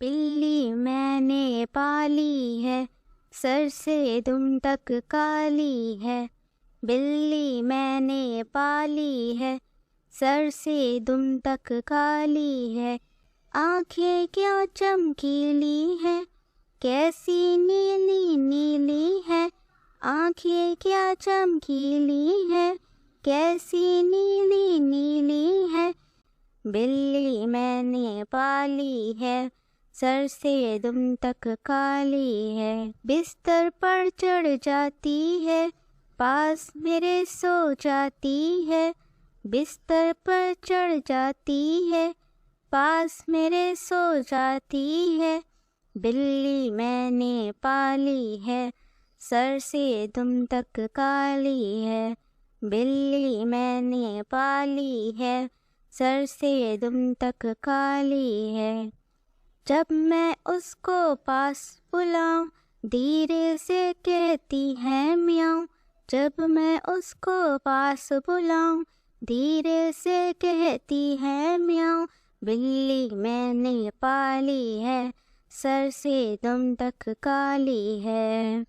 बिल्ली मैंने पाली है, सर से दुम तक काली है। बिल्ली मैंने पाली है, सर से दुम तक काली है। आंखें क्या चमकीली है, कैसी नीली नीली है। आंखें क्या चमकीली है, कैसी नीली नीली है। बिल्ली मैंने पाली है, सर से दुम तक काली है। बिस्तर पर चढ़ जाती है, पास मेरे सो जाती है। बिस्तर पर चढ़ जाती है, पास मेरे सो जाती है। बिल्ली मैंने पाली है, सर से दुम तक काली है। बिल्ली मैंने पाली है, सर से दुम तक काली है। जब मैं उसको पास बुलाऊं, धीरे से कहती है म्याऊं। जब मैं उसको पास बुलाऊं, धीरे से कहती है म्याऊं। बिल्ली मैंने पाली है, सर से दुम तक काली है।